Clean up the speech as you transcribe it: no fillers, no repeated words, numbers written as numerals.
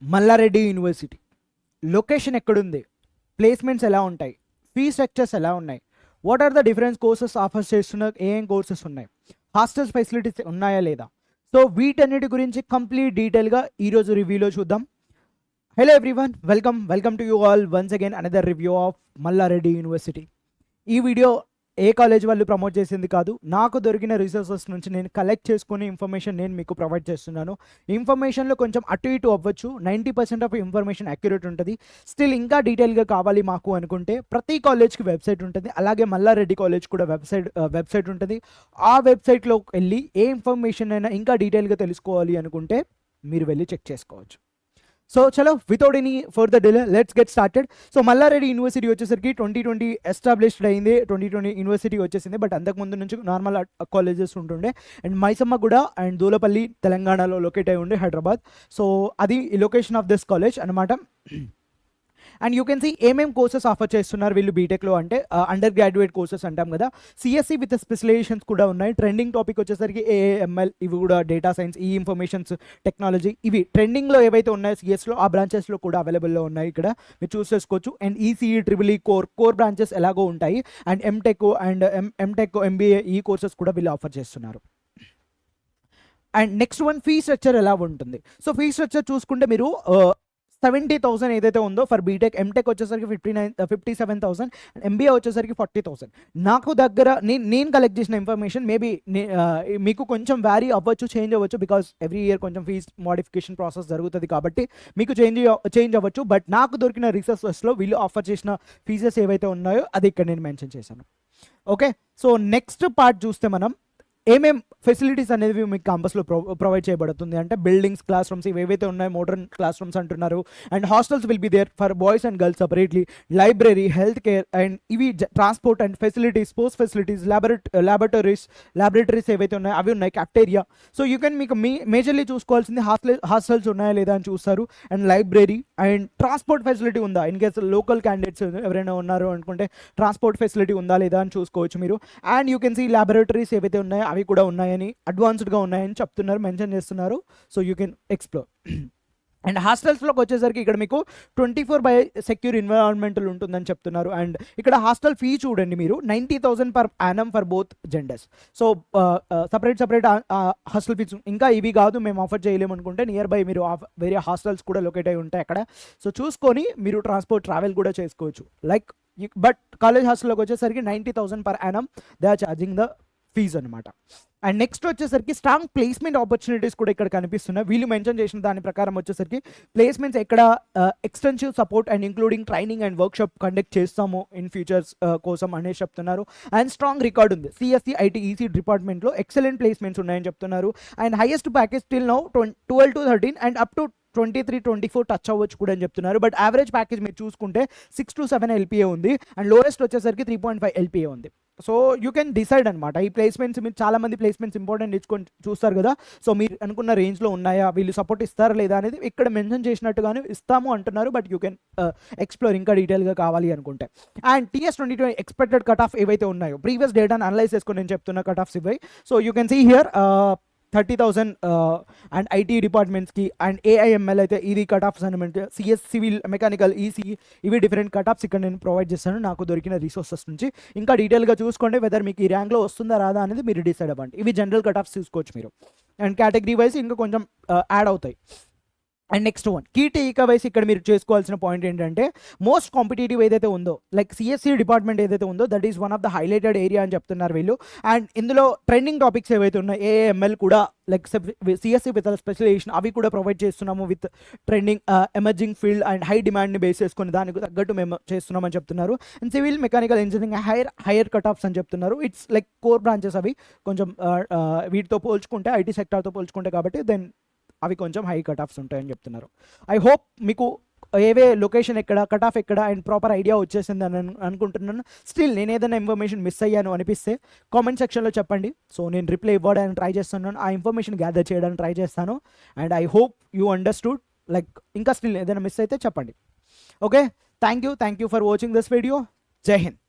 Mallareddy university location ఎక్కడుంది, placements ఎలా ఉంటాయి, ఫీ స్ట్రక్చర్స్ ఎలా ఉన్నాయి, what are the different courses offer చేస్తున్న ఏం కోర్సెస్ ఉన్నాయి, హాస్టల్స్ ఫెసిలిటీస్ ఉన్నాయా లేదా, సో వీటన్నిటి గురించి కంప్లీట్ డీటెయిల్గా ఈరోజు రివ్యూలో చూద్దాం. Hello everyone, welcome to you all once again another review of Mallareddy university. ఈ వీడియో ఏ కాలేజ్ వాళ్ళు ప్రమోట్ చేసింది కాదు, నాకు దొరికిన రిసోర్సెస్ నుంచి నేను కలెక్ట్ చేసుకునే ఇన్ఫర్మేషన్ నేను మీకు ప్రొవైడ్ చేస్తున్నాను. ఇన్ఫర్మేషన్లో కొంచెం అటు ఇటు అవ్వచ్చు, 90% ఆఫ్ ఇన్ఫర్మేషన్ అక్యురేట్ ఉంటుంది. స్టిల్ ఇంకా డీటెయిల్గా కావాలి మాకు అనుకుంటే ప్రతి కాలేజ్కి వెబ్సైట్ ఉంటుంది, అలాగే మల్లారెడ్డి కాలేజ్ కూడా వెబ్సైట్ ఉంటుంది. ఆ వెబ్సైట్లో వెళ్ళి ఏ ఇన్ఫర్మేషన్ అయినా ఇంకా డీటెయిల్గా తెలుసుకోవాలి అనుకుంటే మీరు వెళ్ళి చెక్ చేసుకోవచ్చు. సో చలో without any further delay let's get started. So Mallareddy university వచ్చేసరికి 2020 ఎస్టాబ్లిష్డ్ అయింది, 2020 యూనివర్సిటీ వచ్చేసింది. బట్ అంతకుముందు నుంచి నార్మల్ కాలేజెస్ ఉంటుండే. అండ్ మైసమ్మ కూడా అండ్ దూలపల్లి తెలంగాణలో లొకేట్ అయి ఉండే హైదరాబాద్. సో అది లొకేషన్ ఆఫ్ దిస్ కాలేజ్ అనమాట. అండ్ యూ కెన్ సీ ఏమేం కోర్సెస్ ఆఫర్ చేస్తున్నారు వీళ్ళు బీటెక్లో అంటే అండర్ గ్రాడ్యుయేట్ కోర్సెస్ అంటాం కదా, సిఎస్సి విత్ స్పెషలైజేషన్స్ కూడా ఉన్నాయి. ట్రెండింగ్ టాపిక్ వచ్చేసరికి ఏఎంఎల్, ఇవి కూడా డేటా సైన్స్, ఈ ఇన్ఫర్మేషన్స్ టెక్నాలజీ, ఇవి ట్రెండింగ్లో ఏవైతే ఉన్నాయో సిఎస్లో ఆ బ్రాంచెస్లో కూడా అవైలబుల్లో ఉన్నాయి. ఇక్కడ మీరు చూస్ చేసుకోవచ్చు. And ECE, triple core branches ఎలాగో ఉంటాయి. అండ్ ఎంటెక్ ఎంబీఏ ఈ కోర్సెస్ కూడా వీళ్ళు ఆఫర్ చేస్తున్నారు. And next one, fee structure ఎలా ఉంటుంది. సో ఫీ స్ట్రక్చర్ చూసుకుంటే మీరు 70,000 ఏదైతే ఉందో ఫర్ బీటెక్, ఎంటెక్ వచ్చేసరికి 57,000, ఎంబీఏ వచ్చేసరికి 40,000. నాకు దగ్గర నేను కలెక్ట్ చేసిన ఇన్ఫర్మేషన్ మేబీ మీకు కొంచెం వ్యారీ అవ్వచ్చు, చేంజ్ అవ్వచ్చు, బికాస్ ఎవ్రీ ఇయర్ కొంచెం ఫీజ్ మోడిఫికేషన్ ప్రాసెస్ జరుగుతుంది కాబట్టి మీకు చేంజ్ అవ్వచ్చు. బట్ నాకు దొరికిన రీసెర్చెస్లో వీళ్ళు ఆఫర్ చేసిన ఫీజెస్ ఏవైతే ఉన్నాయో అది ఇక్కడ నేను మెన్షన్ చేశాను. ఓకే, సో నెక్స్ట్ పార్ట్ చూస్తే మనం ఏమేం ఫెసిలిటీస్ అనేవి మీకు క్యాంపస్లో ప్రొవైడ్ చేయబడుతుంది అంటే బిల్డింగ్స్, క్లాస్ రూమ్స్ ఇవి ఏవైతే ఉన్నాయో మోడర్న్ క్లాస్ రూమ్స్ అంటున్నారు. And hostels will be there for boys and girls separately, library, health care, and ఇవి transport and facilities, sports facilities, laboratories ఏవైతే ఉన్నాయో అవి ఉన్నాయి, క్యాఫ్టేరియా. సో యూ కెన్ మీకు మేజర్లీ చూసుకోవాల్సింది హాస్టల్స్ ఉన్నాయా లేదా అని చూస్తారు. And library and transport facility ఉందా, ఇన్ కేస్ లోకల్ క్యాండిడేట్స్ ఎవరైనా ఉన్నారు అనుకుంటే ట్రాన్స్పోర్ట్ ఫెసిలిటీ ఉందా లేదా అని చూసుకోవచ్చు మీరు. And you can see laboratories ఏవైతే ఉన్నాయో అవి కూడా ఉన్నాయని, అడ్వాన్స్డ్గా ఉన్నాయని చెప్తున్నారు, మెన్షన్ చేస్తున్నారు. So you can explore. And హాస్టల్స్లోకి వచ్చేసరికి ఇక్కడ మీకు 24/7 సెక్యూర్ ఎన్విరాన్మెంటల్ ఉంటుందని చెప్తున్నారు. అండ్ ఇక్కడ హాస్టల్ ఫీ చూడండి మీరు 90,000 per annum for both genders. So separate hostel fee. ఇంకా ఇవి కాదు మేము ఆఫర్ చేయలేము అనుకుంటే నియర్ బై మీరు వేరే హాస్టల్స్ కూడా లొకేట్ అయి ఉంటాయి అక్కడ. సో చూసుకొని మీరు ట్రావెల్ కూడా చేసుకోవచ్చు. లైక్ బట్ కాలేజ్ హాస్టల్లోకి వచ్చేసరికి 90,000 per annum they are charging the fees అనమాట. అండ్ నెక్స్ట్ వచ్చేసరికి స్ట్రాంగ్ ప్లేస్మెంట్ ఆపర్చునిటీస్ కూడా ఇక్కడ కనిపిస్తున్నాయి. వీళ్ళు మెన్షన్ చేసిన దాని ప్రకారం వచ్చేసరికి ప్లేస్మెంట్స్ ఎక్కడ extensive support and including training and workshop conduct చేస్తాము ఇన్ ఫ్యూచర్స్ కోసం అనేసి చెప్తున్నారు. అండ్ స్ట్రాంగ్ రికార్డ్ ఉంది సిఎస్సి, ఐటీ, ఈసీ డిపార్ట్మెంట్లో ఎక్సలెంట్ ప్లేస్మెంట్స్ ఉన్నాయని చెప్తున్నారు. And highest package till now 12 to 13 and up to 23-24 touch అవ్వచ్చు కూడా అని చెప్తున్నారు. బట్ యావరేజ్ ప్యాకేజ్ మీరు చూసుకుంటే 6 to 7 LPA ఉంది. అండ్ లోయెస్ట్ వచ్చేసరికి 3.5 LPA ఉంది. సో యూ కెన్ డిసైడ్ అనమాట. ఈ ప్లేస్మెంట్స్ మీరు చాలామంది ప్లేస్మెంట్స్ ఇంపార్టెంట్ ఇచ్చుకొని చూస్తారు కదా, సో మీరు అనుకున్న రేంజ్లో ఉన్నాయా, వీళ్ళు సపోర్ట్ ఇస్తారా లేదా అనేది ఇక్కడ మెన్షన్ చేసినట్టుగానే ఇస్తాము అంటున్నారు. బట్ యూ కెన్ ఎక్స్ప్లోర్ ఇంకా డీటెయిల్గా కావాలి అనుకుంటే. And TS 2020 expected cut off ఏవైతే ఉన్నాయో ప్రీవియస్ డేటాను అనలైజ్ చేసుకొని నేను చెప్తున్న కట్ ఆఫ్స్ ఇవ్వాలి. So you can see here 30,000 and IT డిపార్ట్మెంట్స్కి. అండ్ ఏఐఎంఎల్ అయితే ఇది కట్ ఆఫ్స్ అనమాట. సిఎస్, సివిల్, మెకానికల్, ఈసీ ఇవి డిఫరెంట్ కట్ ఆఫ్స్ ఇక్కడ నేను ప్రొవైడ్ చేస్తాను నాకు దొరికిన రిసోర్సెస్ నుంచి. ఇంకా డీటెయిల్గా చూసుకోండి వెదర్ మీకు ఈ ర్యాంక్లో వస్తుందా రాదా అనేది మీరు డిసైడ్ అవ్వండి. ఇవి జనరల్ కట్ ఆఫ్స్ చూసుకోవచ్చు మీరు. అండ్ కేటగిరీ వైజ్ ఇంకా కొంచెం యాడ్ అవుతాయి. And next one, key takeaways ఇక్కడ మీరు చేసుకోవాల్సిన పాయింట్ ఏంటంటే మోస్ట్ కాంపిటేటివ్ ఏదైతే ఉందో లైక్ సిఎస్సి డిపార్ట్మెంట్ ఏదైతే ఉందో that is one of the highlighted area అని చెప్తున్నారు వీళ్ళు. అండ్ ఇందులో ట్రెండింగ్ టాపిక్స్ ఏవైతే ఉన్నాయో ఏఎంఎల్ కూడా లైక్ సిఎస్సి విత్ స్పెషలైజేషన్ అవి కూడా ప్రొవైడ్ చేస్తున్నాము with trending emerging field and high డిమాండ్ని బేస్ చేసుకుని దానికి తగ్గట్టు మేము చేస్తున్నామని చెప్తున్నారు. And civil, mechanical engineering higher cut offs అని చెప్తున్నారు. ఇట్స్ లైక్ కోర్ బ్రాంచెస్ అవి కొంచెం వీటితో పోల్చుకుంటే, ఐటీ సెక్టార్తో పోల్చుకుంటే కాబట్టి దెన్ అవి కొంచెం హై కట్ ఆఫ్స్ ఉంటాయని చెప్తున్నారు. ఐ హోప్ మీకు ఏవే లొకేషన్ ఎక్కడ, కట్ ఆఫ్ ఎక్కడ అండ్ ప్రాపర్ ఐడియా వచ్చేసింది అని అనుకుంటున్నాను. స్టిల్ నేను ఏదైనా ఇన్ఫర్మేషన్ మిస్ అయ్యాను అనిపిస్తే కామెంట్ సెక్షన్లో చెప్పండి. సో నేను రిప్లై ఇవ్వడానికి ట్రై చేస్తున్నాను, ఆ ఇన్ఫర్మేషన్ గ్యాదర్ చేయడానికి ట్రై చేస్తాను. And I hope you understood. Like ఇంకా స్టిల్ ఏదైనా మిస్ అయితే చెప్పండి. Okay, thank you for watching this video. జై హింద్.